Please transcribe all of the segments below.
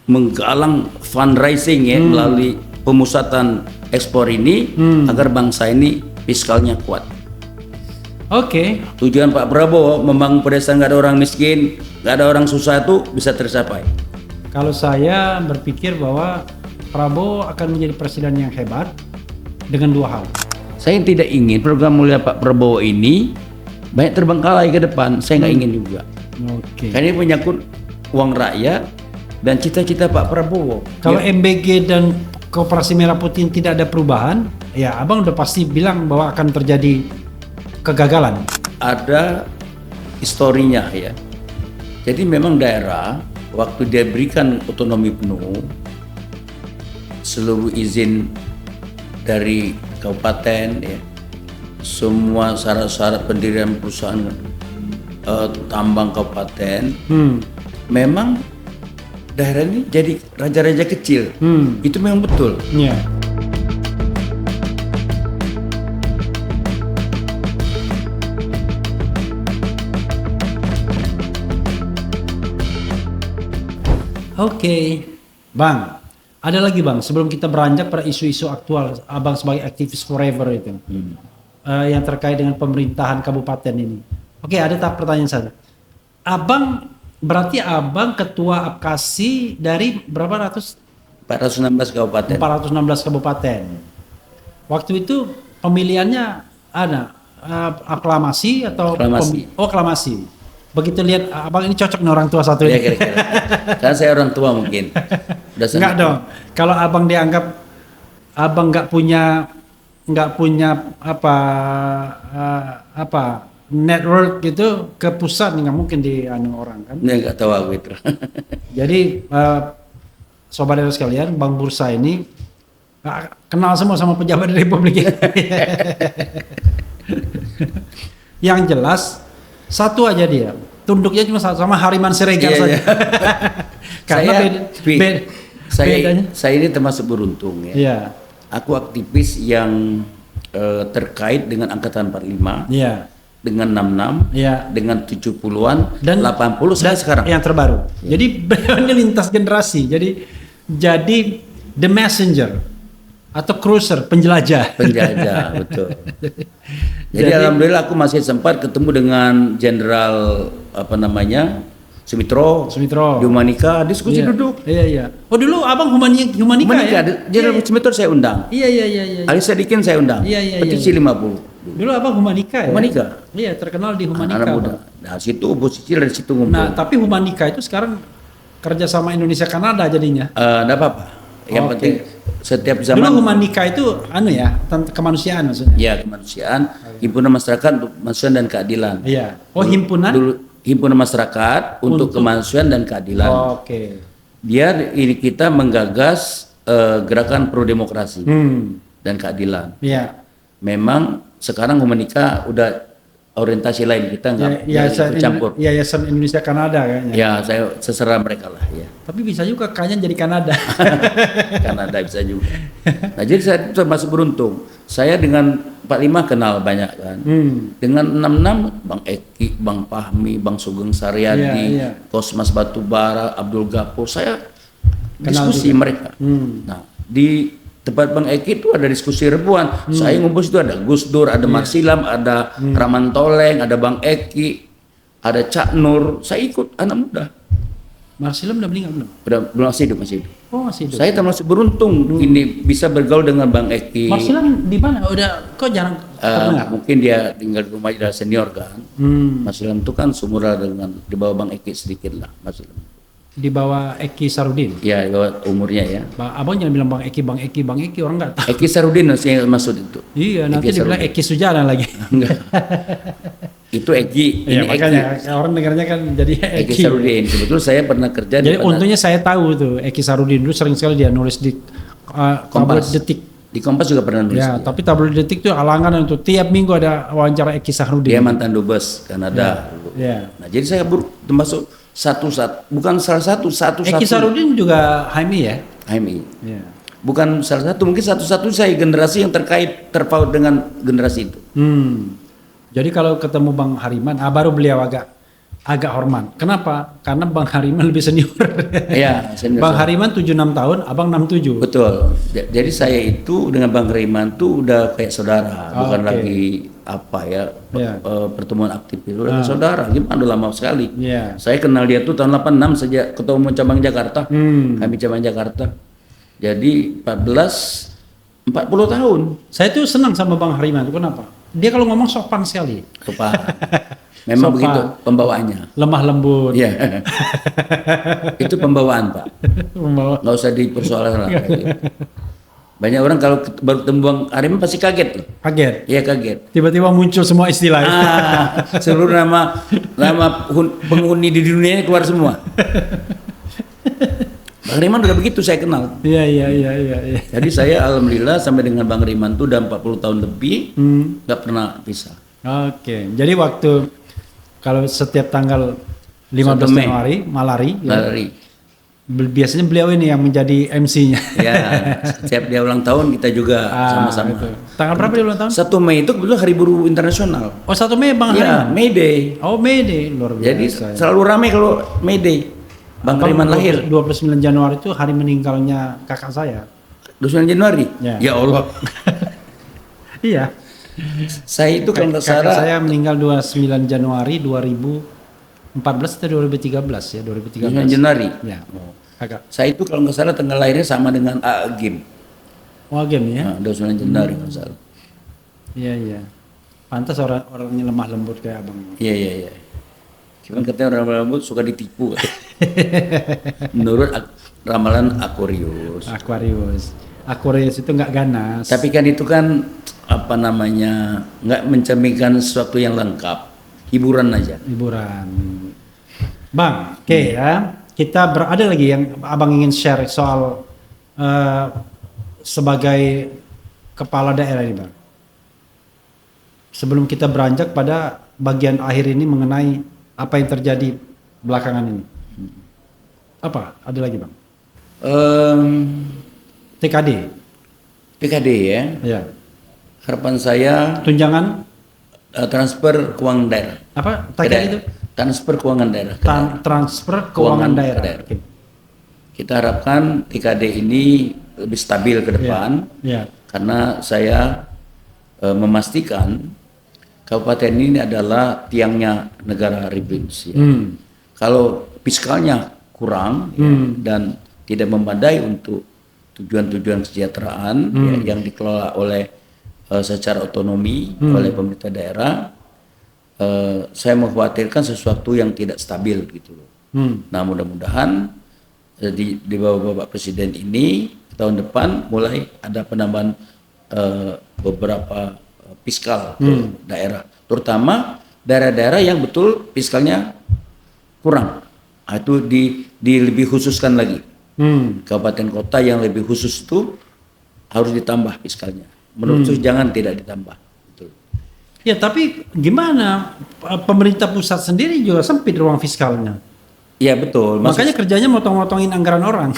menggalang fundraising ya melalui pemusatan ekspor ini agar bangsa ini fiskalnya kuat. Oke. Tujuan Pak Prabowo membangun pedesaan nggak ada orang miskin, nggak ada orang susah itu bisa tercapai. Kalau saya berpikir bahwa Prabowo akan menjadi presiden yang hebat dengan dua hal. Saya tidak ingin program mulia Pak Prabowo ini banyak terbengkalai ke depan. Saya nggak ingin juga. Oke. Karena ini menyangkut uang rakyat dan cita-cita Pak Prabowo. Kalau Ya, MBG dan Koperasi Merah Putih tidak ada perubahan, ya abang udah pasti bilang bahwa akan terjadi kegagalan. ada historinya ya. Jadi memang daerah waktu dia berikan otonomi penuh, seluruh izin dari kabupaten ya, semua syarat-syarat pendirian perusahaan tambang kabupaten, memang daerah ini jadi raja-raja kecil. Itu memang betul. Ya. Oke, Bang. Ada lagi Bang, sebelum kita beranjak pada isu-isu aktual, Abang sebagai aktivis forever itu, yang terkait dengan pemerintahan kabupaten ini. Oke, ada tahap pertanyaan saya. Abang, berarti Abang ketua APKASI dari berapa ratus? 416 kabupaten. 416 kabupaten. Waktu itu pemilihannya ada aklamasi atau Aklamasi. aklamasi. Begitu lihat Abang ini cocok nih orang tua satu Ya ini. kira-kira. Karena saya orang tua mungkin. Udah sangat Enggak dong. Kalau Abang dianggap Abang nggak punya apa network gitu ke pusat nggak mungkin di orang kan. Ini nggak tahu aku itu. Jadi sobat daerah sekalian, Bang Bursa ini kenal semua sama pejabat di Republik ini. Yang jelas satu aja dia, tunduknya cuma sama Hariman Siregar Iya, saja. iya. Karena bedanya. Saya ini termasuk beruntung ya. Iya, Aku aktivis yang terkait dengan angkatan 45, iya, dengan 66, iya. dengan 70-an, Dan 80 saya sekarang. Yang terbaru. Jadi beliau ini lintas generasi. Jadi the messenger atau cruiser, penjelajah. Penjajah, betul. Jadi alhamdulillah aku masih sempat ketemu dengan Jenderal Sumitro di Humanika, diskusi Iya. duduk. Iya. Oh dulu Abang Humanika Humanika, ya? Jenderal Sumitro saya undang. Iya. Ali Sadikin saya undang. Iya. Petisi 50. Dulu Abang Humanika ya? Humanika. Iya, terkenal di Humanika. Anak muda. Nah, situ oposisi dari situ ngumpul. Nah, tapi Humanika itu sekarang kerja sama Indonesia Kanada jadinya. Enggak apa-apa. Yang Oke. penting setiap zaman Dulu Humanika itu kemanusiaan maksudnya. ya kemanusiaan, himpunan masyarakat untuk kemanusiaan dan keadilan. Iya. Oh, himpunan? Dulu himpunan masyarakat untuk kemanusiaan dan keadilan. Oke. Dia ini kita menggagas gerakan pro demokrasi dan keadilan. Iya. Memang sekarang Humanika udah orientasi lain, kita nggak ikut campur. Yayasan Indonesia Kanada kayaknya. Ya saya seserah mereka lah ya. Tapi bisa juga kayaknya jadi Kanada. Kanada bisa juga. Nah jadi saya termasuk beruntung. Saya dengan 45 kenal banyak kan. Dengan 66 Bang Eki, Bang Fahmi, Bang Sugeng Saryadi, Iya. Kosmas Batubara, Abdul Ghafur, saya Kenal diskusi juga. mereka. Nah di tempat Bang Eki itu ada diskusi ribuan. Saya ngumpul situ ada Gus Dur, ada Marsilam, ada Raman Toleng, ada Bang Eki, ada Cak Nur. Saya ikut anak muda. Marsilam udah meninggal belum? Belum masih hidup. Oh, masih hidup. Saya termasuk beruntung ini bisa bergaul dengan Bang Eki. Marsilam di mana? Udah kok jarang terdengar. Mungkin dia tinggal di rumah dia senior kan. Marsilam itu kan seumuran dengan di bawah Bang Eki sedikit lah Marsilam. Di bawah Eki Sarudin. Ya, di bawah umurnya ya. Abang jangan bilang Bang Eki, orang nggak tahu. Eki Sarudin saya maksud itu. Iya, nanti dibilang Eki Sujana lagi. Enggak. Itu Eki, Iya, ini makanya Eki. orang dengarnya kan jadi Eki Sarudin. Sebetulnya saya pernah kerja Jadi pada- untungnya saya tahu tuh Eki Sarudin dulu sering sekali dia nulis di tabloid Detik. Di Kompas juga pernah nulis. Ya, tapi tabloid Detik tuh alangan untuk tiap minggu ada wawancara Eki Sarudin. Dia mantan dubes Kanada. dulu. Ya. Nah, jadi saya termasuk bukan salah satu Eki Sarudin juga HMI ya? HMI. Ya. Bukan salah satu, mungkin satu-satu saya generasi yang terpaut dengan generasi itu. Jadi kalau ketemu Bang Hariman, baru beliau agak agak hormat. Kenapa? Karena Bang Hariman lebih senior. Ya, senior Bang saya. Hariman 76 tahun, Abang 67. Betul. Jadi saya itu dengan Bang Hariman tuh udah kayak saudara, bukan Oke. lagi apa ya, Ya. pertemuan aktif itu udah kayak saudara. Gimana udah lama sekali. Iya. Saya kenal dia tuh tahun 86 sejak ketua umum cabang Jakarta. Kami cabang Jakarta. Jadi 40 tahun. Saya tuh senang sama Bang Hariman. Kenapa? Dia kalau ngomong sopan sekali. Sopan. Memang Sopan. begitu pembawaannya. Lemah lembut. Iya. Itu pembawaan, Pak. Membawa- Nggak usah dipersoalkan lah. kayak gitu. Banyak orang kalau baru ketemu Bang Hariman pasti kaget loh. Kaget. Iya kaget. Tiba-tiba muncul semua istilah. Seluruh nama penghuni di dunia ini keluar semua. Bang Hariman udah begitu saya kenal. Iya. Iya. Jadi saya alhamdulillah sampai dengan Bang Hariman tuh udah 40 tahun lebih nggak pernah pisah. Oke. Jadi waktu kalau setiap tanggal 15 1 Mei. Januari Malari, ya, Lari. biasanya beliau ini yang menjadi MC-nya. Ya, setiap dia ulang tahun kita juga sama-sama. Gitu. Tanggal berapa dia ulang tahun? 1 Mei itu kebetulan Hari Buruh Internasional. Oh, 1 Mei Bang Ya, Hariman. May Day. Oh, Mei deh, luar biasa. Jadi selalu ramai kalau May Day. Bang Bang, Hariman lahir 29 Januari itu hari meninggalnya kakak saya. 29 Januari. Ya. Ya Allah. Iya. Saya itu kalau nggak Kakak salah saya meninggal 29 Januari 2014 atau 2013 ya, 29 2013. Januari. Ya. Kakak. Saya itu kalau nggak salah tanggal lahirnya sama dengan Agim. Wah, game ya. Nah, 29 Januari kalau nggak salah. Iya. Pantas orangnya lemah lembut kayak abang. Iya. Cuman katanya orang rambut suka ditipu. Menurut ramalan Aquarius. Aquarius itu nggak ganas. Tapi kan itu kan apa namanya nggak mencerminkan sesuatu yang lengkap. Hiburan aja. Liburan. Bang, oke ya. Kita berada lagi yang abang ingin share soal sebagai kepala daerah ini, Bang. Sebelum kita beranjak pada bagian akhir ini mengenai apa yang terjadi belakangan ini. Apa? Ada lagi, Bang? TKD. PKD ya. Ya. Harapan saya Tunjangan transfer keuangan daerah. apa? Ke TKD daerah. itu? Transfer keuangan daerah. ke daerah. Transfer Keuangan keuangan ke daerah. daerah. Oke. Kita harapkan TKD ini lebih stabil ke depan. Ya. Karena saya memastikan kabupaten ini adalah tiangnya negara Republik Indonesia. Kalau fiskalnya kurang ya, dan tidak memadai untuk tujuan-tujuan kesejahteraan ya, yang dikelola oleh secara otonomi oleh pemerintah daerah, saya mengkhawatirkan sesuatu yang tidak stabil gitu loh. Nah mudah-mudahan di bawah Bapak Presiden ini tahun depan mulai ada penambahan beberapa fiskal ke daerah, terutama daerah-daerah yang betul fiskalnya kurang. Nah, itu lebih khususkan lagi. Kabupaten kota yang lebih khusus itu harus ditambah fiskalnya. Menurut saya jangan tidak ditambah. Betul. Ya, tapi gimana pemerintah pusat sendiri juga sempit ruang fiskalnya. Iya betul. Makanya kerjanya motong-motongin anggaran orang.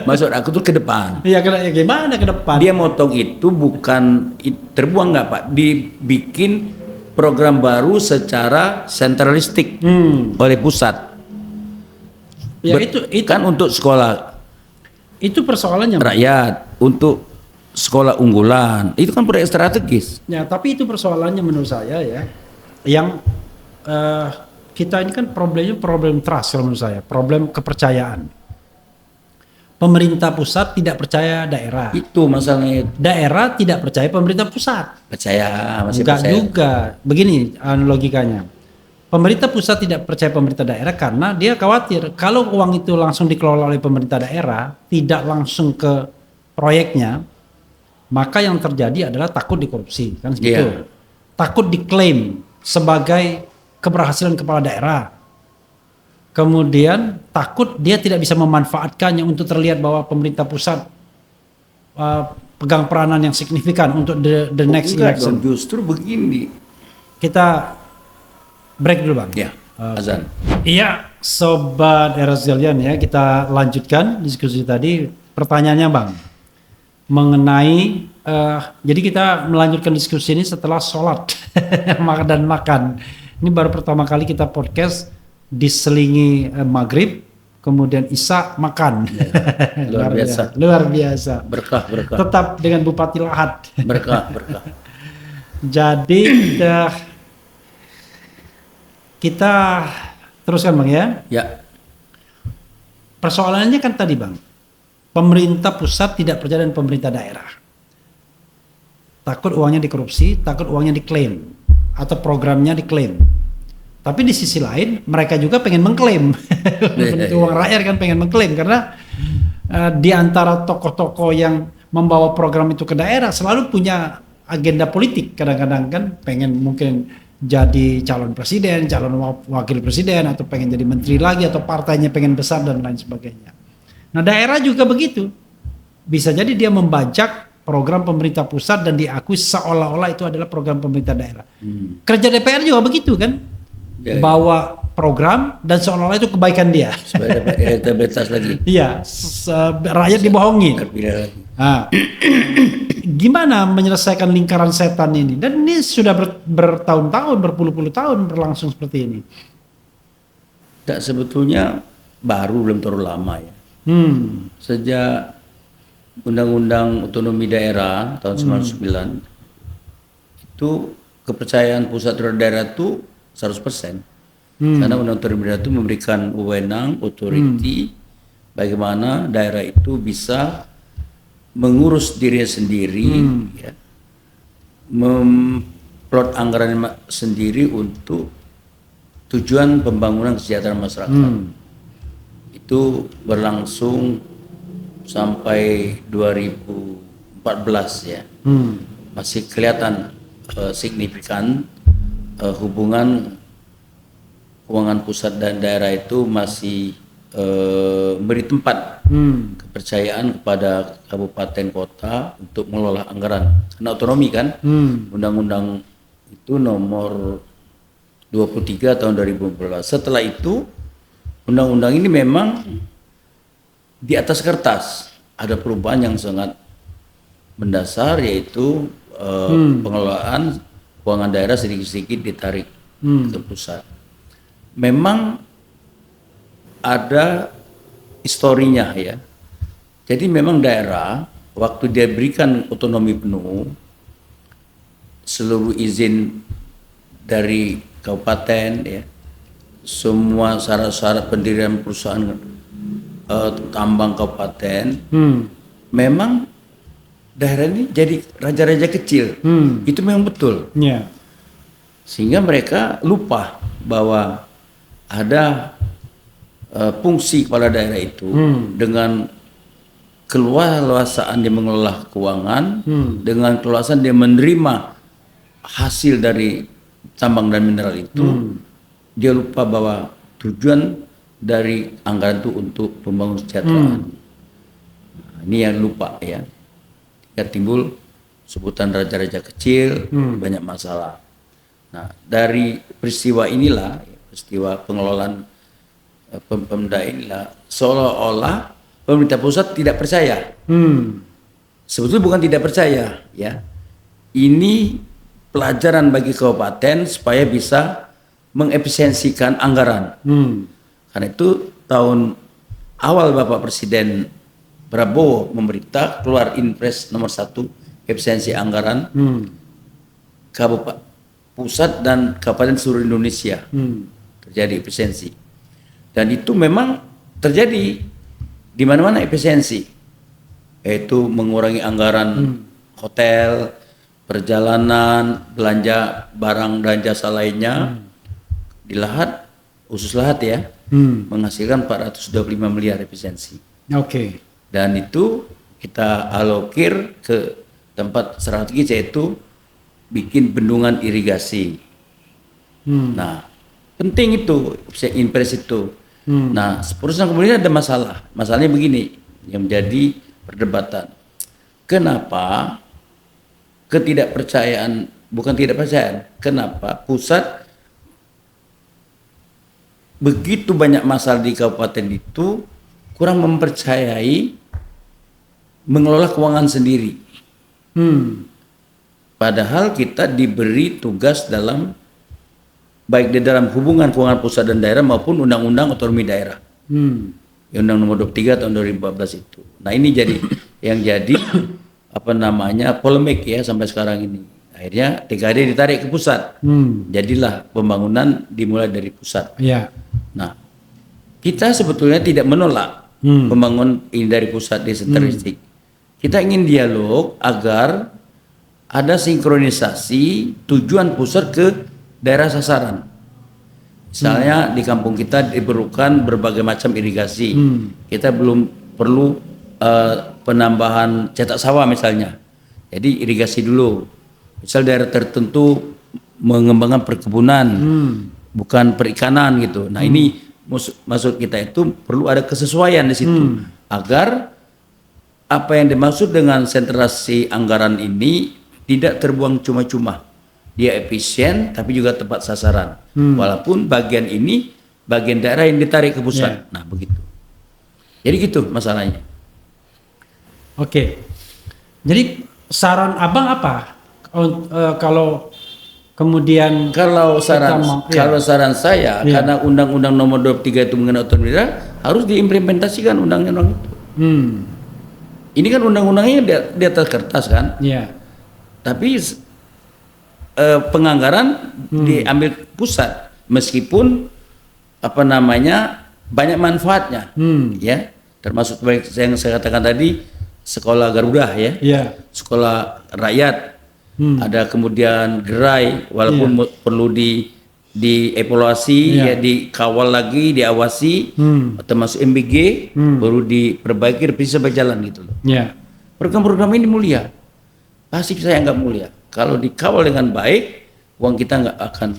Maksud aku tuh ke depan. Iya, gimana ke depan? Dia motong itu bukan terbuang nggak Pak? Dibikin program baru secara sentralistik oleh pusat. Ya, itu Kan untuk sekolah itu persoalannya. Bang. rakyat, untuk sekolah unggulan, itu kan proyek strategis. Ya, tapi itu persoalannya menurut saya ya. Yang kita ini kan problemnya problem trust kalau menurut saya, problem kepercayaan. Pemerintah pusat tidak percaya daerah. Itu masalahnya. Daerah tidak percaya pemerintah pusat. Percaya, masih Enggak percaya. juga. Begini logikanya. Pemerintah pusat tidak percaya pemerintah daerah karena dia khawatir kalau uang itu langsung dikelola oleh pemerintah daerah, tidak langsung ke proyeknya, maka yang terjadi adalah takut dikorupsi, kan segitu. Iya. Takut diklaim sebagai keberhasilan kepala daerah. Kemudian takut dia tidak bisa memanfaatkannya untuk terlihat bahwa pemerintah pusat pegang peranan yang signifikan untuk the next Enggak election. dong, justru begini. Kita break dulu Bang. Ya, azan. Iya, Sobat Era sekalian ya, kita lanjutkan diskusi tadi. Pertanyaannya Bang, mengenai, jadi kita melanjutkan diskusi ini setelah sholat dan makan. Ini baru pertama kali kita podcast diselingi maghrib, kemudian isya makan. Luar biasa. Luar biasa. Berkah. Tetap dengan Bupati Lahat. Berkah. Jadi kita teruskan Bang ya. Ya. Persoalannya kan tadi Bang, pemerintah pusat tidak percaya dengan pemerintah daerah. Takut uangnya dikorupsi, takut uangnya diklaim, atau programnya diklaim. Tapi di sisi lain mereka juga pengen mengklaim. Uang rakyat kan pengen mengklaim karena di antara tokoh-tokoh yang membawa program itu ke daerah selalu punya agenda politik. Kadang-kadang kan pengen mungkin jadi calon presiden, calon wakil presiden, atau pengen jadi menteri lagi, atau partainya pengen besar dan lain sebagainya. Nah daerah juga begitu. Bisa jadi dia membajak program pemerintah pusat dan diakui seolah-olah itu adalah program pemerintah daerah. Kerja DPR juga begitu kan? Ya. Bawa program dan seolah-olah itu kebaikan dia. Supaya dapat elektabilitas lagi. Iya, rakyat dibohongi. Terpilih lagi. Nah, gimana menyelesaikan lingkaran setan ini? Dan ini sudah bertahun-tahun, berpuluh-puluh tahun berlangsung seperti ini. Tak, sebetulnya baru, belum terlalu lama ya. Sejak Undang-Undang Otonomi Daerah tahun 99 itu kepercayaan pusat terhadap daerah itu 100%. Karena Undang-Undang Otonomi Daerah itu memberikan wewenang, authority bagaimana daerah itu bisa mengurus dirinya sendiri, ya, memplot anggaran sendiri untuk tujuan pembangunan kesejahteraan masyarakat. Itu berlangsung sampai 2014 ya. Masih kelihatan signifikan hubungan keuangan pusat dan daerah itu masih beri tempat kepercayaan kepada kabupaten kota untuk mengelola anggaran. Karena otonomi kan, undang-undang itu nomor 23 tahun 2014. Setelah itu undang-undang ini memang di atas kertas ada perubahan yang sangat mendasar, yaitu pengelolaan keuangan daerah sedikit-sedikit ditarik ke pusat. Memang ada historinya ya. Jadi memang daerah waktu dia berikan otonomi penuh, seluruh izin dari kabupaten ya, semua syarat-syarat pendirian perusahaan tambang kabupaten, memang daerah ini jadi raja-raja kecil. Itu memang betul. Yeah. Sehingga mereka lupa bahwa ada fungsi kepala daerah itu dengan keluasaan dia mengelola keuangan, dengan keluasan dia menerima hasil dari tambang dan mineral itu, dia lupa bahwa tujuan dari anggaran itu untuk pembangunan kesejahteraan. Ini yang lupa ya. Ketika timbul sebutan raja-raja kecil, banyak masalah. Nah, dari peristiwa inilah, peristiwa pengelolaan Pemda inilah, seolah-olah pemerintah pusat tidak percaya. Sebetulnya bukan tidak percaya, ya. Ini pelajaran bagi kabupaten supaya bisa mengefisiensikan anggaran. Karena itu tahun awal Bapak Presiden Prabowo memerintah keluar Inpres nomor 1 efisiensi anggaran kabupaten pusat dan kabupaten seluruh Indonesia. Terjadi efisiensi. Dan itu memang terjadi di mana-mana efisiensi, yaitu mengurangi anggaran hotel, perjalanan, belanja barang dan jasa lainnya. Di Lahat, khusus Lahat ya, menghasilkan 425 miliar efisiensi. Oke. Dan itu kita alokir ke tempat strategis, yaitu bikin bendungan irigasi. Nah, penting itu, Inpres itu. Nah, seterusnya kemudian ada masalah. Masalahnya begini, yang menjadi perdebatan. Kenapa ketidakpercayaan, bukan tidak percayaan, kenapa pusat begitu banyak masalah di kabupaten itu kurang mempercayai mengelola keuangan sendiri. Padahal kita diberi tugas dalam baik di dalam hubungan keuangan pusat dan daerah maupun undang-undang otonomi daerah. Undang nomor 23 tahun 2014 itu. Nah, ini jadi yang jadi polemik ya sampai sekarang ini. Akhirnya TKD ditarik ke pusat. Jadilah pembangunan dimulai dari pusat. Ya. Nah, kita sebetulnya tidak menolak pembangunan ini dari pusat desa terdistrict. Kita ingin dialog agar ada sinkronisasi tujuan pusat ke daerah sasaran. Misalnya di kampung kita diperlukan berbagai macam irigasi. Kita belum perlu penambahan cetak sawah misalnya. Jadi irigasi dulu. Misal daerah tertentu mengembangkan perkebunan, bukan perikanan gitu. Nah ini maksud kita itu perlu ada kesesuaian di situ agar apa yang dimaksud dengan sentrasi anggaran ini tidak terbuang cuma-cuma. Dia efisien tapi juga tepat sasaran. Walaupun bagian ini bagian daerah yang ditarik ke pusat. Nah begitu. Jadi gitu masalahnya. Oke. Jadi saran abang apa? Kalau kemudian kalau saran saya karena Undang-Undang Nomor 23 itu mengenai otonomi daerah harus diimplementasikan undang-undang itu. Ini kan undang-undangnya di atas kertas kan. Tapi penganggaran diambil pusat meskipun banyak manfaatnya ya, termasuk yang saya katakan tadi sekolah Garuda ya, sekolah rakyat, ada kemudian gerai walaupun perlu dievaluasi ya, dikawal lagi, diawasi, termasuk MBG perlu diperbaiki, bisa berjalan gitu loh. Program-program ini mulia, pasti saya nggak mulia. Kalau dikawal dengan baik, uang kita nggak akan.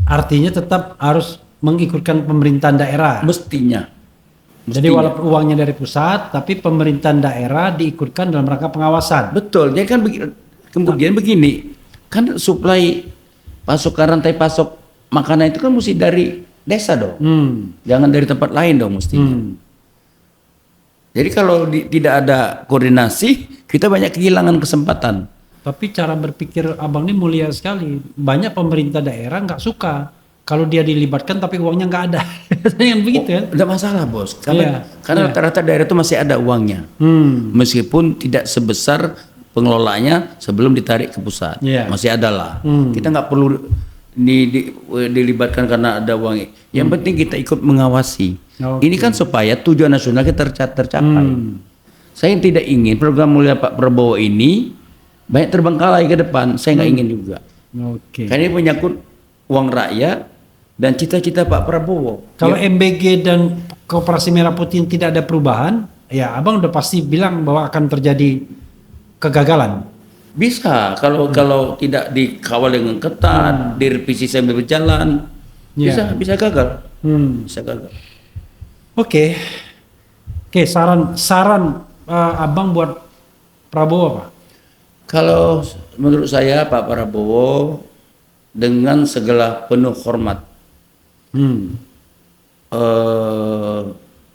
Artinya tetap harus mengikutkan pemerintahan daerah. Mestinya. Jadi walaupun uangnya dari pusat, tapi pemerintahan daerah diikutkan dalam rangka pengawasan. Betul. Jadi kan kemudian begini, kan suplai pasokan rantai pasok makanan itu kan mesti dari desa dong, jangan dari tempat lain dong mestinya. Jadi kalau tidak ada koordinasi, kita banyak kehilangan kesempatan. Tapi cara berpikir abang ini mulia sekali. Banyak pemerintah daerah nggak suka kalau dia dilibatkan tapi uangnya nggak ada. Yang begitu kan? Tidak masalah bos. Karena rata-rata daerah itu masih ada uangnya. Meskipun tidak sebesar pengelolanya sebelum ditarik ke pusat. Masih ada lah. Kita nggak perlu dilibatkan karena ada uang. Yang penting kita ikut mengawasi. Ini kan supaya tujuan nasional kita tercapai. Saya tidak ingin program mulia Pak Prabowo ini banyak terbengkalai ke depan, saya nggak ingin juga. Karena ini menyangkut uang rakyat dan cita-cita Pak Prabowo. Kalau MBG dan Koperasi Merah Putih tidak ada perubahan, ya abang udah pasti bilang bahwa akan terjadi kegagalan. Bisa, kalau tidak dikawal dengan ketat, direvisi sambil berjalan, bisa gagal. Bisa gagal. Oke, saran abang buat Prabowo apa? Kalau menurut saya Pak Prabowo dengan segala penuh hormat,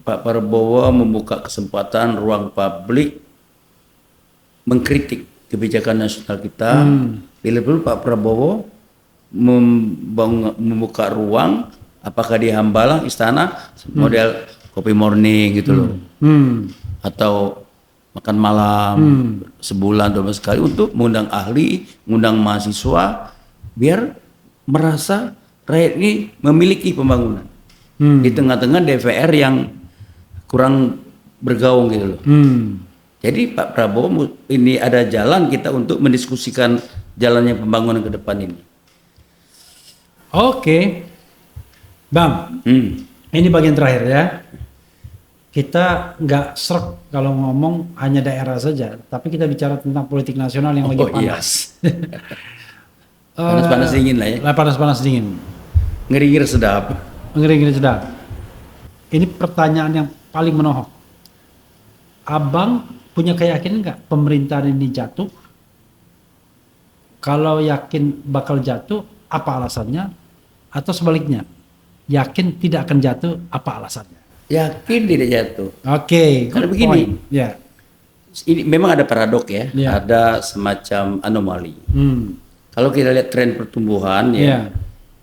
Pak Prabowo membuka kesempatan ruang publik mengkritik kebijakan nasional kita. Bila perlu Pak Prabowo membuka ruang, apakah di Hambalang istana model kopi morning gitu loh, atau makan malam sebulan 12 kali untuk mengundang ahli, mengundang mahasiswa biar merasa rakyat ini memiliki pembangunan di tengah-tengah DPR yang kurang bergaung gitu loh. Jadi Pak Prabowo ini ada jalan kita untuk mendiskusikan jalannya pembangunan ke depan ini. Oke, Bang, ini bagian terakhir ya. Kita nggak srek kalau ngomong hanya daerah saja, tapi kita bicara tentang politik nasional yang lagi panas. Panas-panas dingin lah ya. Panas-panas dingin. Ngeri-ngeri sedap. Ngeri-ngeri sedap. Ini pertanyaan yang paling menohok. Abang punya keyakinan nggak pemerintahan ini jatuh? Kalau yakin bakal jatuh, apa alasannya? Atau sebaliknya, yakin tidak akan jatuh, apa alasannya? Yakin tidak jatuh. Oke, karena begini, ini memang ada paradok ya, ada semacam anomali. Kalau kita lihat tren pertumbuhan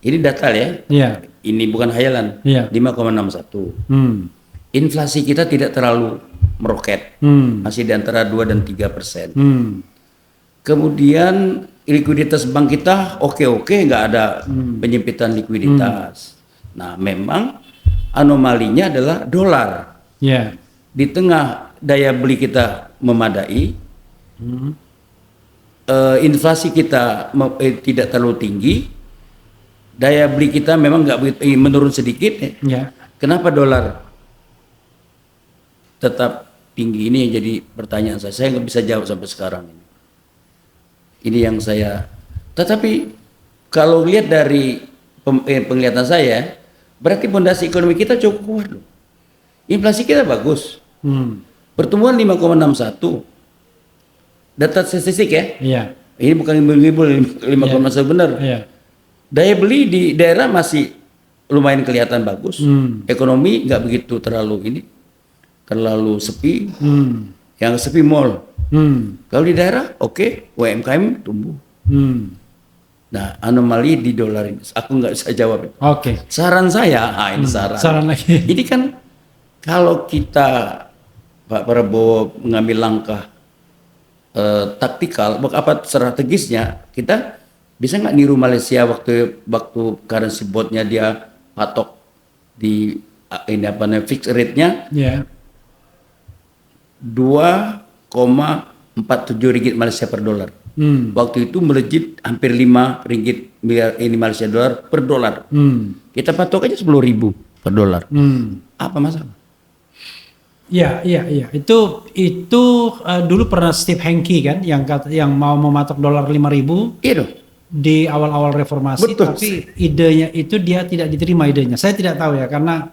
Ini data ya. Iya. Ini bukan hayalan. Iya. 5,61. Hmm. Inflasi kita tidak terlalu meroket. Masih di antara 2 dan 3%. Kemudian likuiditas bank kita oke-oke, nggak ada penyempitan likuiditas. Nah, memang anomalinya adalah dolar. Iya. Di tengah daya beli kita memadai, inflasi kita tidak terlalu tinggi, daya beli kita memang nggak begitu, menurun sedikit. Iya. Kenapa dolar tetap tinggi? Ini yang jadi pertanyaan saya. Saya nggak bisa jawab sampai sekarang ini. Ini yang saya. Tetapi kalau lihat dari penglihatan saya, berarti fondasi ekonomi kita cukup kuat loh. Inflasi kita bagus. Pertumbuhan 5,61. Data statistik ya. Iya. Ini bukan ngibul-ngibul, 5,61 benar. Iya. Daya Daya beli di daerah masih lumayan kelihatan bagus. Ekonomi nggak begitu terlalu sepi. Yang sepi mall. Kalau di daerah oke, UMKM tumbuh. Nah, anomali di dolar ini aku nggak bisa jawab. Oke. Saran saya, ini saran. Saran lagi. Ini kan kalau kita Pak Prabowo mengambil langkah taktikal, apa strategisnya, kita bisa nggak niru Malaysia waktu currency board-nya dia patok di ini apa namanya fixed rate-nya Iya. 2,47 ringgit Malaysia per dolar. Waktu itu melejit hampir 5 ringgit ini Malaysia dolar per dolar. Kita patok aja 10.000 per dolar. Apa masalah? Iya. Itu dulu pernah Steve Hanke kan yang mau mematok dolar 5.000 Iya dong. di awal-awal reformasi. Betul. Tapi idenya itu dia tidak diterima idenya. Saya tidak tahu ya, karena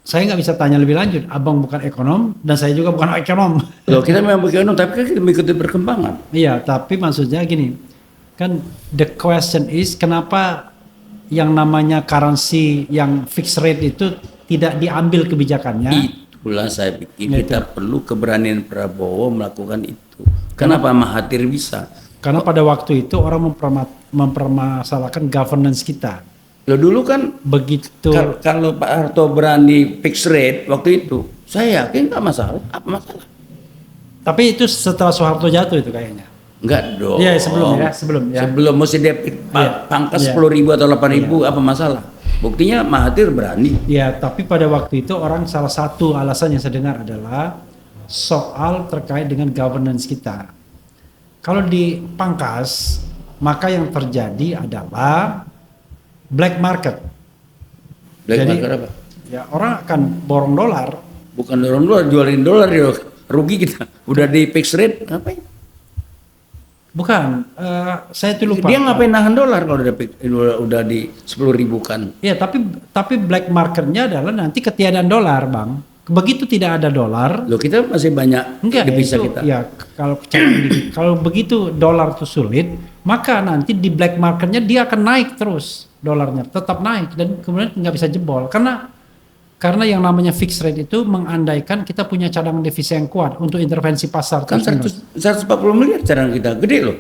saya nggak bisa tanya lebih lanjut. Abang bukan ekonom dan saya juga bukan ekonom. Loh, kita memang ekonom, tapi kan kita mengikuti perkembangan. Iya, tapi maksudnya gini, kan the question is kenapa yang namanya currency yang fixed rate itu tidak diambil kebijakannya? Itulah saya pikir kita perlu keberanian Prabowo melakukan itu. Kenapa Mahathir bisa? Karena pada waktu itu orang mempermasalahkan governance kita. Loh, dulu kan Begitu. kalau Pak Harto berani fixed rate waktu itu, saya yakin nggak masalah. Apa masalah? Tapi itu setelah Soeharto jatuh itu kayaknya. Enggak dong. Iya, sebelum ya. Sebelum mesti dia pangkas 10.000 atau 8.000, apa masalah? Buktinya Mahathir berani. Ya, tapi pada waktu itu orang salah satu alasan yang saya dengar adalah soal terkait dengan governance kita. Kalau dipangkas, maka yang terjadi adalah black market. Black Jadi, market apa? Ya, orang akan borong dolar. Bukan dorong dolar, jualin dolar ya. Rugi kita. Udah di fixed rate, ngapain? Bukan, saya tuh lupa. Dia ngapain nahan dolar kalau udah di 10.000 kan? Ya, tapi black marketnya adalah nanti ketiadaan dolar, Bang. Begitu tidak ada dolar, Loh, kita masih banyak devisa kita. Ya, kalau begitu dolar itu sulit, maka nanti di black marketnya dia akan naik terus dolarnya, tetap naik dan kemudian nggak bisa jebol karena yang namanya fixed rate itu mengandaikan kita punya cadangan devisa yang kuat untuk intervensi pasar. Kan 140 miliar cadangan kita, gede loh.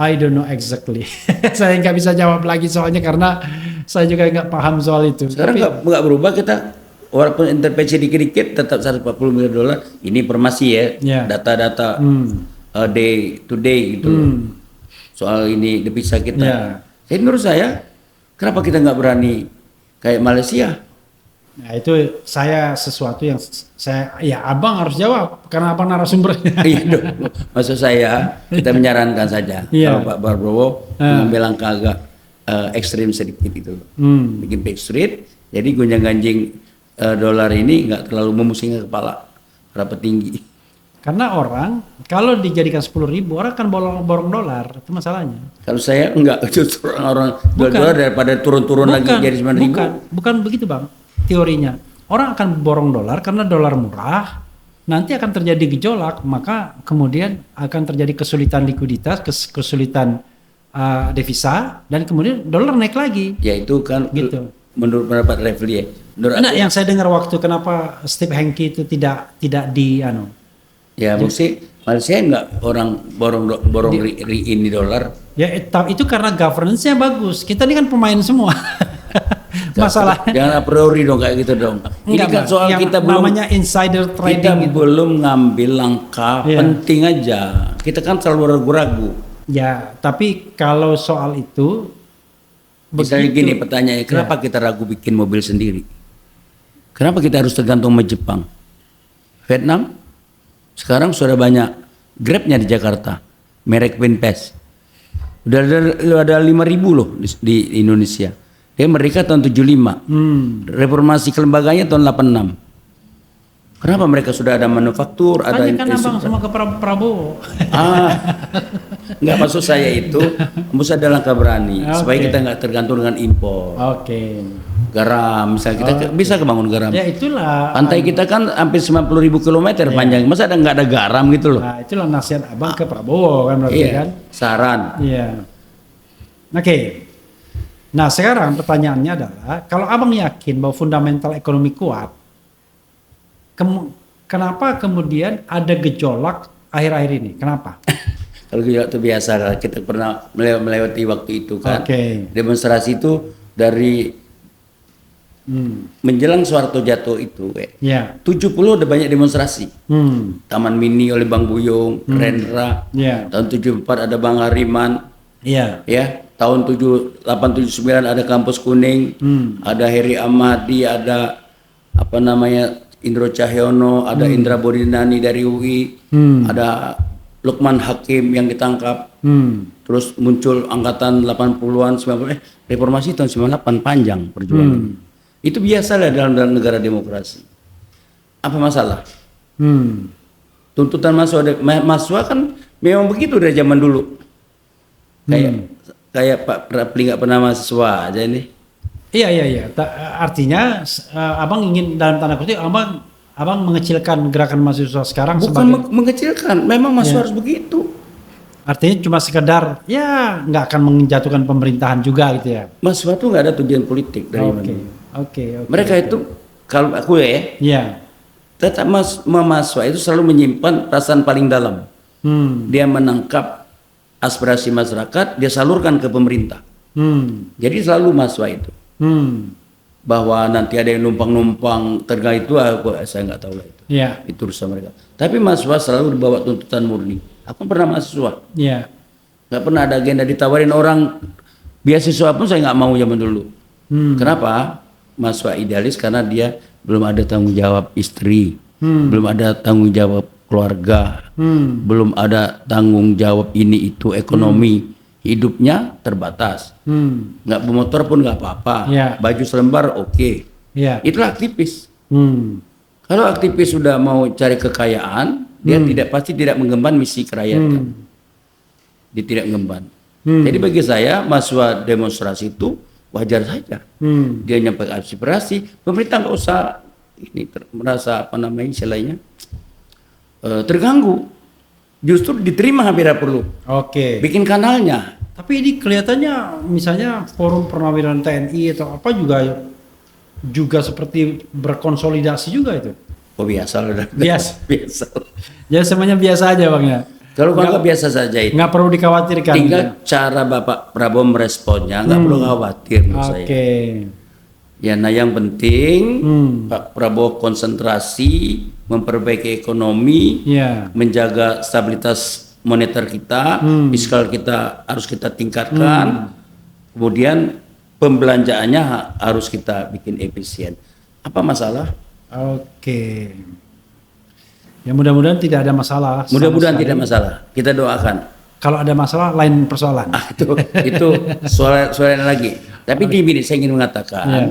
I don't know exactly. Saya nggak bisa jawab lagi soalnya karena saya juga nggak paham soal itu. Sekarang nggak berubah kita. Walaupun intervensi dikit-dikit tetap 140 miliar dolar. Ini informasi ya, data-data day to day gitu. Soal ini devisa kita. Jadi menurut saya, kenapa kita nggak berani kayak Malaysia? Nah, itu saya sesuatu yang ya abang harus jawab karena abang narasumbernya. Iya dong. Maksud saya kita menyarankan saja kalau Pak Prabowo mengambil langkah agak ekstrim sedikit itu, bikin fixed rate, jadi gonjang-ganjing dolar ini nggak terlalu memusingkan kepala para petinggi. Karena orang kalau dijadikan 10.000 orang kan borong dolar, itu masalahnya. Kalau saya enggak, justru orang jual dolar daripada turun-turun lagi jadi 9.000. Bukan begitu Bang teorinya. Orang akan borong dolar karena dolar murah, nanti akan terjadi gejolak, maka kemudian akan terjadi kesulitan likuiditas, kesulitan devisa, dan kemudian dolar naik lagi. Ya itu kan gitu. Menurut pendapat Refli ya. Yang saya dengar waktu kenapa Steve Hanke itu tidak di Ya mesti Malaysia nggak orang borong ini dolar. Ya itu karena governance-nya bagus. Kita ini kan pemain semua. Masalah Jangan a priori dong kayak gitu dong. Ini kan Bang. soal Yang kita belum namanya insider kita trading itu. belum ngambil langkah Iya. penting aja. Kita kan selalu ragu-ragu. Ya, tapi kalau soal itu Misalnya begitu- gini pertanyaannya, kenapa kita ragu bikin mobil sendiri? Kenapa kita harus tergantung sama Jepang? Vietnam sekarang sudah banyak Grab-nya di Jakarta, merek Vinfast. Udah ada 5.000 loh di Indonesia. Dia mereka tahun 75. Reformasi kelembagaannya tahun 86. Kenapa mereka sudah ada manufaktur, ada Tanya kan abang sama ke Prabowo. nggak maksud saya itu, harus ada langkah berani supaya Oke. kita nggak tergantung dengan impor. Oke. Garam, misalnya kita bisa kebangun garam. Ya itulah. Pantai kita kan hampir 90.000 kilometer panjang, masa nggak ada garam gitu loh? Nah, itulah nasihat abang ke Prabowo kan berarti Iya, kan. saran. Iya. Oke. Nah sekarang pertanyaannya adalah kalau abang yakin bahwa fundamental ekonomi kuat, kenapa kemudian ada gejolak akhir-akhir ini? Kenapa? Kalau kita itu biasa lah, kita pernah melewati waktu itu kan. Oke. Demonstrasi itu dari menjelang Soeharto jatuh itu, Ya. 70 udah banyak demonstrasi. Taman Mini oleh Bang Buyung, Rendra. Ya. Tahun 74 ada Bang Hariman. Iya. Ya, tahun 7879 ada Kampus Kuning, ada Heri Amadi, ada apa namanya Indro Cahyono, ada Indra Bodinani dari UI, ada Lukman Hakim yang ditangkap. Terus muncul angkatan 80-an, 90 reformasi tahun 98 panjang perjuangan. Itu biasa lah dalam negara demokrasi. Apa masalah? Tuntutan mahasiswa kan memang begitu dari zaman dulu. Kayak Pak Rapli nggak pernah mahasiswa aja ini. Iya. Artinya abang ingin dalam tanda kutip abang mengecilkan gerakan mahasiswa sekarang Bukan sebagai mengecilkan, memang mahasiswa harus begitu. artinya cuma sekedar ya nggak akan menjatuhkan pemerintahan juga gitu ya. Mahasiswa tuh nggak ada tujuan politik dari Oke. mana. Oke. Mereka itu kalau aku Ya. tetap mahasiswa itu selalu menyimpan perasaan paling dalam. Dia menangkap aspirasi masyarakat, dia salurkan ke pemerintah. Jadi selalu mahasiswa itu. Bahwa nanti ada yang numpang-numpang terkait itu, saya nggak tahu lah itu. Ya. Itu urusan mereka. Tapi mahasiswa selalu dibawa tuntutan murni. Aku pernah mahasiswa, Ya. nggak pernah ada agenda ditawarin orang beasiswa pun saya nggak mau zaman dulu. Kenapa? Mahasiswa idealis karena dia belum ada tanggung jawab istri, belum ada tanggung jawab keluarga, belum ada tanggung jawab ini itu ekonomi, hidupnya terbatas. Nggak bermotor pun nggak apa-apa, Ya. baju selembar oke. Ya. Itulah aktivis. Hmm. Kalau aktivis sudah mau cari kekayaan, dia pasti tidak menggemban misi kerakyatan. Dia tidak mengemban. Jadi bagi saya mahasiswa demonstrasi itu wajar saja. Dia nyampaikan aspirasi, pemerintah nggak usah ini merasa apa namanya istilahnya terganggu. Justru diterima hampir perlu. Oke. Bikin kanalnya. Tapi ini kelihatannya misalnya forum pernawiran TNI atau apa juga seperti berkonsolidasi juga itu. Oh biasa lah. Biasa. Biasa. Ya semuanya biasa aja bang ya. Kalau nggak biasa saja itu. Nggak perlu dikhawatirkan. Tinggal cara Bapak Prabowo meresponnya, nggak perlu khawatir menurut saya. Oke. Ya, nah yang penting Pak Prabowo konsentrasi memperbaiki ekonomi, Ya. menjaga stabilitas moneter kita, fiskal kita harus kita tingkatkan, kemudian pembelanjaannya harus kita bikin efisien. Apa masalah? Oke. Ya mudah-mudahan tidak ada masalah. sama Mudah-mudahan sekali. tidak masalah. Kita doakan. Kalau ada masalah lain persoalan. Itu soal lagi. Tapi gini, saya ingin mengatakan, Ya.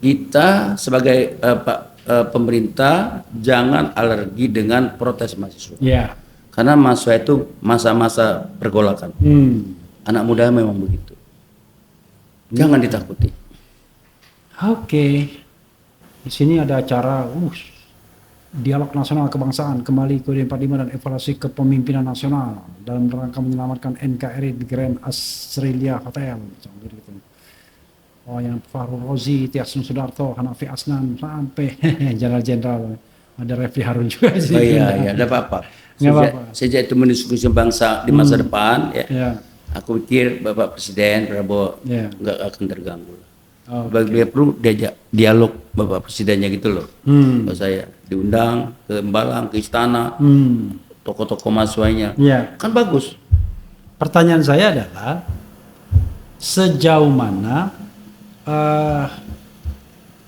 kita sebagai pemerintah jangan alergi dengan protes mahasiswa. Ya. Karena mahasiswa itu masa-masa pergolakan. Anak muda memang begitu. Jangan ditakuti. Oke. Di sini ada acara dialog nasional kebangsaan kembali ke 45 dan evaluasi kepemimpinan nasional dalam rangka menyelamatkan NKRI di Grand Australia Hotel. Gitu. Oh yang Fahrul Rozi, Tiasun Sudarto, Hanafi Asnan sampai jenderal-jenderal. Ada Refli Harun juga di sini. Oh iya, ya, tidak apa-apa. Nggak apa-apa. Sejak itu mendiskusi bangsa di masa depan, ya, Ya. aku pikir Bapak Presiden Prabowo Ya. nggak akan terganggu. Oh, Bagi dia perlu diajak dialog Bapak Presidennya gitu loh. Kalau saya diundang ke Malang, ke istana, tokoh-tokoh mahasiswanya, Ya. kan bagus. Pertanyaan saya adalah sejauh mana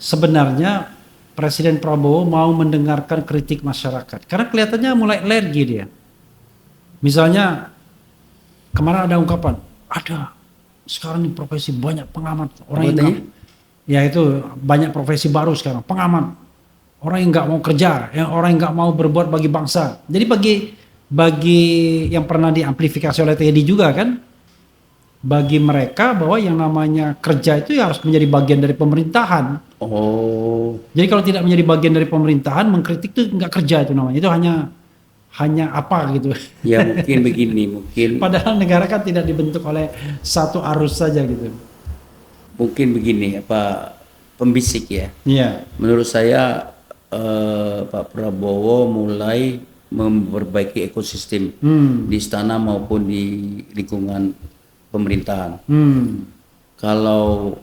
sebenarnya Presiden Prabowo mau mendengarkan kritik masyarakat? Karena kelihatannya mulai alergi dia. Misalnya kemarin ada ungkapan, ada sekarang ini profesi banyak pengamat orang yang Katanya? ya itu banyak profesi baru sekarang pengamat, orang yang nggak mau kerja, orang yang nggak mau berbuat bagi bangsa. Jadi bagi yang pernah diamplifikasi oleh Teddy juga kan, bagi mereka bahwa yang namanya kerja itu ya harus menjadi bagian dari pemerintahan. Oh, Jadi kalau tidak menjadi bagian dari pemerintahan, mengkritik itu nggak kerja itu namanya. Itu hanya apa gitu. ya mungkin begini, mungkin Padahal negara kan tidak dibentuk oleh satu arus saja gitu. begini apa pembisik ya. Iya. Menurut saya Pak Prabowo mulai memperbaiki ekosistem di istana maupun di lingkungan pemerintahan. Kalau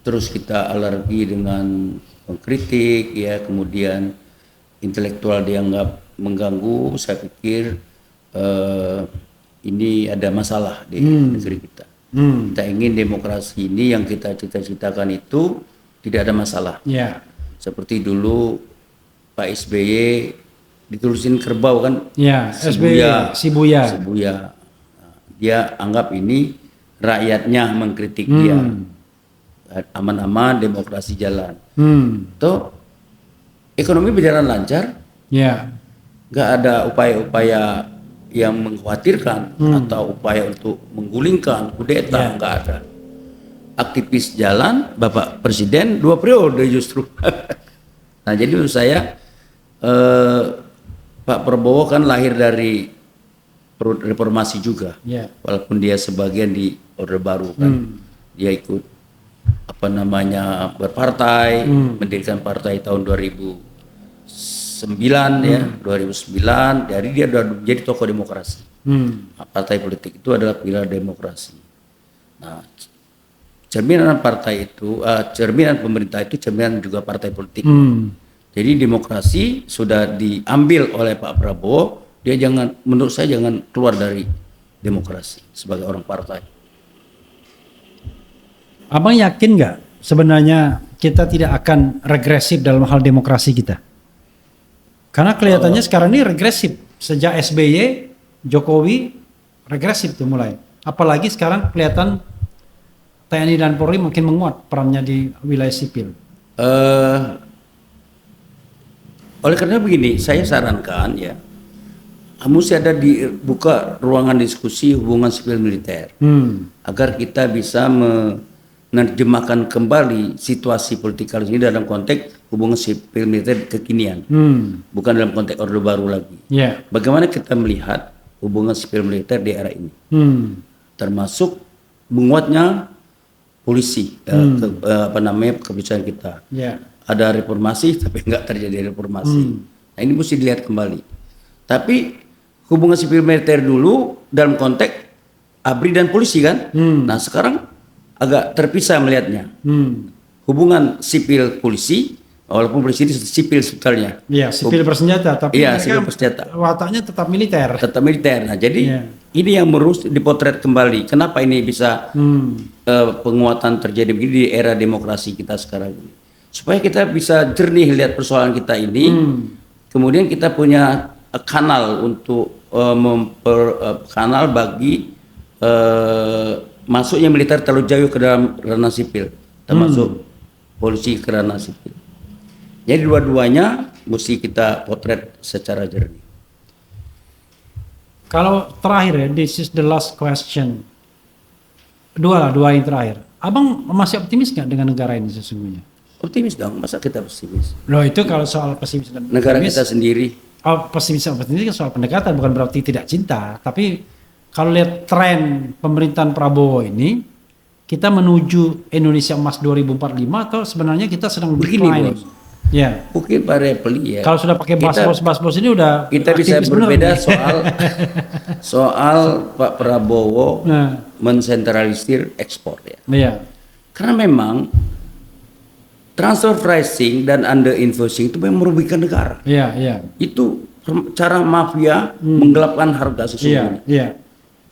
terus kita alergi dengan mengkritik ya, kemudian intelektual dianggap mengganggu, saya pikir ini ada masalah di negeri kita. Kita ingin demokrasi ini yang kita cita-citakan itu tidak ada masalah. Iya. Seperti dulu Pak SBY ditulisin kerbau kan, Iya. SBY, Sibuya. Nah, dia anggap ini rakyatnya mengkritik dia. Aman-aman, demokrasi jalan. Toh ekonomi berjalan lancar, Iya. nggak ada upaya-upaya yang mengkhawatirkan atau upaya untuk menggulingkan kudeta, nggak ada. Aktivis jalan, Bapak Presiden 2 periode justru. Nah jadi menurut saya Pak Prabowo kan lahir dari reformasi juga, walaupun dia sebagian di Orde Baru kan, dia ikut apa namanya berpartai, mendirikan partai tahun 2009 ya, 2009, jadi dia sudah menjadi tokoh demokrasi. Partai politik itu adalah pilar demokrasi. Nah, cerminan partai itu, cerminan pemerintah itu cerminan juga partai politik. Jadi demokrasi sudah diambil oleh Pak Prabowo, dia jangan, menurut saya jangan keluar dari demokrasi sebagai orang partai. Abang yakin nggak sebenarnya kita tidak akan regresif dalam hal demokrasi kita? Karena kelihatannya sekarang ini regresif. Sejak SBY, Jokowi regresif tuh mulai. Apalagi sekarang kelihatan TNI dan Polri makin menguat perannya di wilayah sipil. Oleh karena begini, saya sarankan ya, mesti ada dibuka ruangan diskusi hubungan sipil militer, agar kita bisa menerjemahkan kembali situasi politik kali ini dalam konteks hubungan sipil militer kekinian, bukan dalam konteks Orde Baru lagi. Bagaimana kita melihat hubungan sipil militer di era ini, termasuk menguatnya polisi, kepolisian kita. Ada reformasi tapi nggak terjadi reformasi. Nah ini mesti dilihat kembali. Tapi hubungan sipil militer dulu dalam konteks ABRI dan polisi kan. Nah sekarang agak terpisah melihatnya. Hubungan sipil polisi, walaupun polisi ini sipil sebetulnya. Iya, sipil bersenjata, tapi sipil bersenjata. Wataknya tetap militer. Tetap militer. Nah jadi ini yang harus dipotret kembali. Kenapa ini bisa penguatan terjadi begini di era demokrasi kita sekarang ini? Supaya kita bisa jernih lihat persoalan kita ini, kemudian kita punya kanal untuk kanal bagi masuknya militer terlalu jauh ke dalam ranah sipil, termasuk polisi ke ranah sipil. Jadi dua-duanya mesti kita potret secara jernih. Kalau terakhir ya, this is the last question. Dua yang terakhir. Abang masih optimis nggak dengan negara ini sesungguhnya? Optimis dong, masa kita pesimis? Loh itu kalau soal pesimis dan negara kita sendiri. Pesimis kan soal pendekatan, bukan berarti tidak cinta. Tapi kalau lihat tren pemerintahan Prabowo ini, kita menuju Indonesia Emas 2045 atau sebenarnya kita sedang begini, declining? Bos. Ya. Mungkin Pak Repli ya. Kalau sudah pakai bas-bos ini udah Kita bisa aktivis bener berbeda nih. soal Pak Prabowo Nah, mensentralisir ekspor ya. iya. Karena memang transfer pricing dan under invoicing itu memang merugikan negara. Iya, iya. Itu cara mafia menggelapkan harga Iya, sesungguhnya. iya.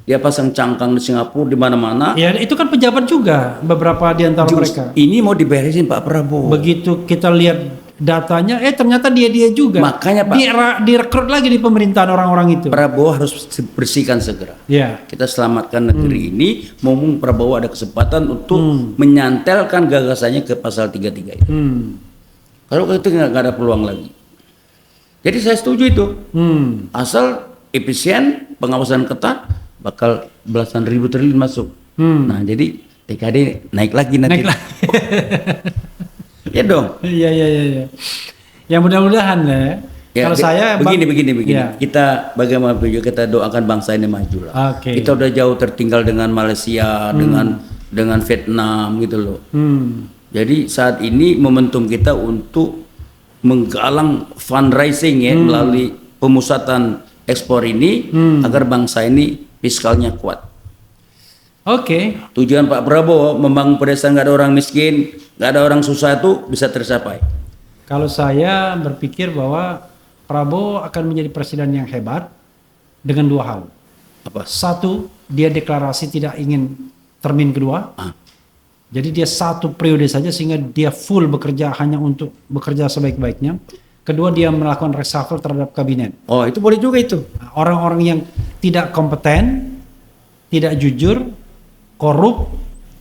Dia pasang cangkang di Singapura di mana-mana. Ya, itu kan pejabat juga beberapa di antara mereka. Ini mau diberesin Pak Prabowo. Begitu kita lihat datanya, ternyata dia juga. Makanya Pak direkrut lagi di pemerintahan orang-orang itu. Prabowo harus bersihkan segera. Ya. Kita selamatkan negeri ini. Mumpung Prabowo ada kesempatan untuk menyantelkan gagasannya ke pasal 33 itu. Kalau itu nggak ada peluang lagi. Jadi saya setuju itu. Asal efisien, pengawasan ketat, bakal belasan ribu triliun masuk. Nah jadi TKD naik lagi nanti. Naik lagi. Ya dong. Iya. Ya mudah-mudahan ya. Ya, Kalau saya begini. Ya. Kita bagaimana juga kita doakan bangsa ini maju lah. Oke. Kita udah jauh tertinggal dengan Malaysia, dengan Vietnam gitu loh. Jadi saat ini momentum kita untuk menggalang fundraising ya melalui pemusatan ekspor ini agar bangsa ini fiskalnya kuat. Oke. Tujuan Pak Prabowo membangun pedesaan nggak ada orang miskin, nggak ada orang susah itu bisa tercapai. Kalau saya berpikir bahwa Prabowo akan menjadi presiden yang hebat dengan dua hal. Apa? Satu, dia deklarasi tidak ingin termin kedua. Ah. Jadi dia satu periode saja sehingga dia full bekerja hanya untuk bekerja sebaik-baiknya. Kedua, dia melakukan reshuffle terhadap kabinet. Oh itu boleh juga itu. Orang-orang yang tidak kompeten, tidak jujur, korup,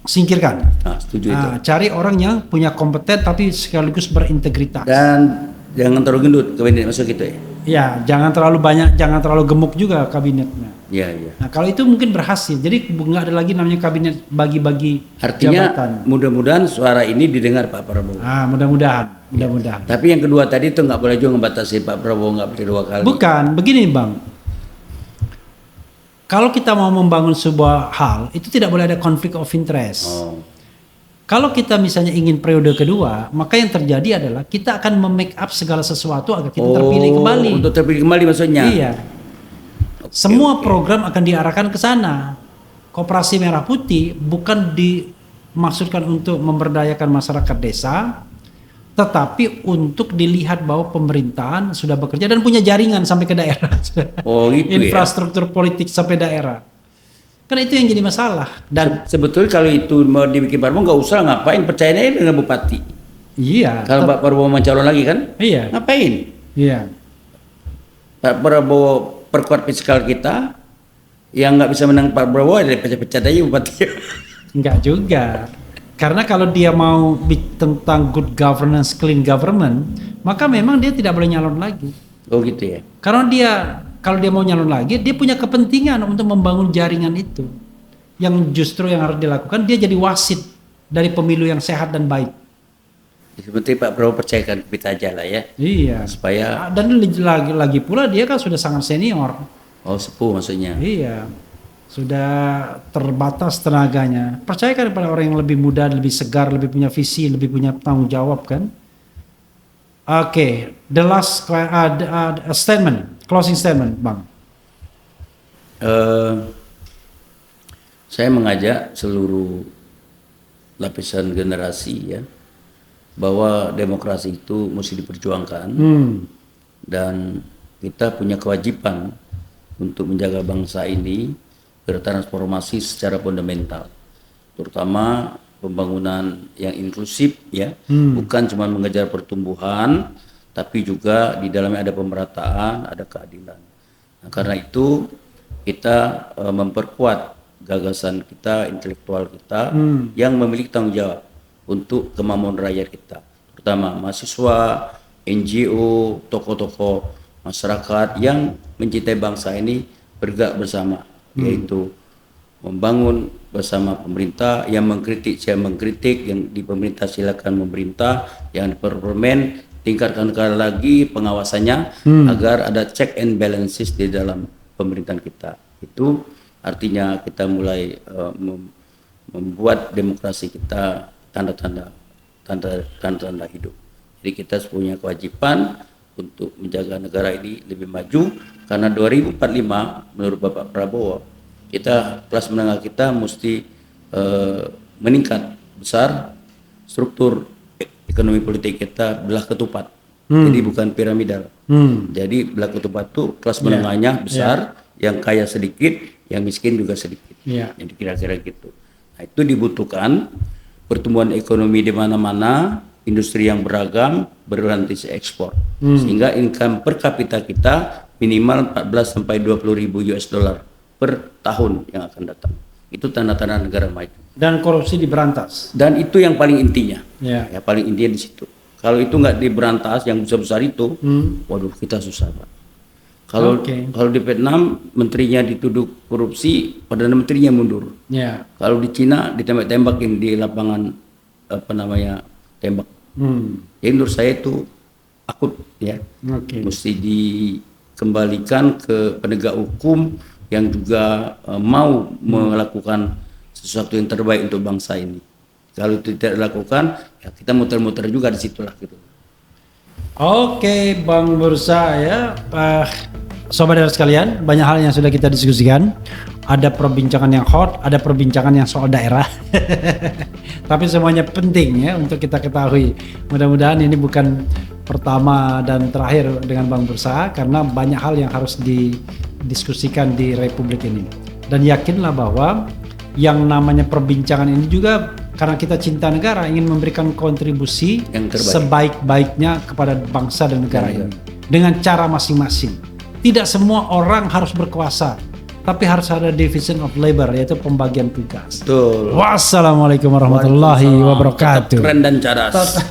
singkirkan. Nah, setuju itu. Cari orang yang punya kompeten tapi sekaligus berintegritas. Dan jangan terlalu gendut kabinet masuk gitu ya. Ya, jangan terlalu banyak, jangan terlalu gemuk juga kabinetnya. Iya. Nah, kalau itu mungkin berhasil. Jadi nggak ada lagi namanya kabinet bagi-bagi Artinya jabatan. mudah-mudahan suara ini didengar Pak Prabowo. Mudah-mudahan. Tapi yang kedua tadi itu nggak boleh juga membatasi Pak Prabowo nggak boleh 2 kali. Bukan, begini Bang. Kalau kita mau membangun sebuah hal, itu tidak boleh ada konflik of interest. Oh. Kalau kita misalnya ingin periode kedua, maka yang terjadi adalah kita akan memake up segala sesuatu agar kita terpilih kembali. Untuk terpilih kembali maksudnya. Iya. Semua program akan diarahkan ke sana. Koperasi Merah Putih bukan dimaksudkan untuk memberdayakan masyarakat desa, tetapi untuk dilihat bahwa pemerintahan sudah bekerja dan punya jaringan sampai ke daerah. Oh gitu ya. Infrastruktur politik sampai daerah. Kan itu yang jadi masalah. Dan sebetulnya kalau itu mau dibikin Pak Prabowo nggak usah ngapain, percaya aja dengan bupati. iya. Kalau Pak Prabowo mencalon lagi kan, Iya. ngapain? Iya. Pak Prabowo perkuat fiskal kita, yang nggak bisa menang Pak Prabowo ada pecat-pecat aja bupati. Enggak juga. Karena kalau dia mau tentang good governance, clean government, maka memang dia tidak boleh nyalon lagi. Oh gitu ya. Karena kalau dia mau nyalon lagi, dia punya kepentingan untuk membangun jaringan itu. Yang justru yang harus dilakukan, dia jadi wasit dari pemilu yang sehat dan baik. Seperti Pak Prabowo percayakan kita aja lah ya. Iya. Supaya. Dan lagi pula dia kan sudah sangat senior. Oh sepuh maksudnya. Iya. Sudah terbatas tenaganya. Percayakan kepada orang yang lebih muda, lebih segar, lebih punya visi, lebih punya tanggung jawab kan. Oke, the last statement, closing statement, Bang. Saya mengajak seluruh lapisan generasi ya, bahwa demokrasi itu mesti diperjuangkan dan kita punya kewajiban untuk menjaga bangsa ini bertransformasi secara fundamental, terutama pembangunan yang inklusif ya, bukan cuma mengejar pertumbuhan, tapi juga di dalamnya ada pemerataan, ada keadilan. Nah, karena itu kita memperkuat gagasan kita, intelektual kita yang memiliki tanggung jawab untuk kemampuan rakyat kita, terutama mahasiswa, NGO, tokoh-tokoh masyarakat yang mencintai bangsa ini bergerak bersama, yaitu membangun bersama pemerintah. Yang mengkritik saya mengkritik, yang di pemerintah silakan memerintah, yang di parlemen tingkatkan lagi pengawasannya agar ada check and balances di dalam pemerintahan kita. Itu artinya kita mulai membuat demokrasi kita tanda-tanda hidup. Jadi kita punya kewajiban untuk menjaga negara ini lebih maju, karena 2045 menurut Bapak Prabowo kita kelas menengah kita mesti meningkat besar, struktur ekonomi politik kita belah ketupat. Jadi bukan piramidal. Jadi belah ketupat itu kelas menengahnya besar, yang kaya sedikit, yang miskin juga sedikit. Jadi kira-kira gitu. Nah, itu dibutuhkan pertumbuhan ekonomi di mana-mana, industri yang beragam, berorientasi ekspor. Sehingga income per kapita kita minimal 14 sampai 20 ribu US dollar per tahun yang akan datang. Itu tanda-tanda negara maju. Dan korupsi diberantas. Dan itu yang paling intinya. Ya. Ya paling intinya di situ. Kalau itu nggak diberantas yang besar-besar itu, waduh kita susah, Pak. Kalau di Vietnam menterinya dituduh korupsi, perdana menterinya mundur. Ya. Kalau di Cina ditembak-tembakin di lapangan tembak. Jadi menurut saya itu akut ya. Mesti dikembalikan ke penegak hukum yang juga mau melakukan sesuatu yang terbaik untuk bangsa ini. Kalau itu tidak dilakukan, ya kita muter-muter juga di situlah gitu. Oke, Bang Bursa ya, sobat daerah sekalian, banyak hal yang sudah kita diskusikan. Ada perbincangan yang hot, ada perbincangan yang soal daerah. Tapi semuanya penting ya untuk kita ketahui. Mudah-mudahan ini bukan pertama dan terakhir dengan Bang Bursa, karena banyak hal yang harus didiskusikan di Republik ini. Dan yakinlah bahwa yang namanya perbincangan ini juga karena kita cinta negara, ingin memberikan kontribusi yang terbaik, sebaik-baiknya kepada bangsa dan negara ini dengan cara masing-masing. Tidak semua orang harus berkuasa, tapi harus ada division of labor, yaitu pembagian tugas. Betul. Wassalamualaikum warahmatullahi wabarakatuh. Keren dan cerdas.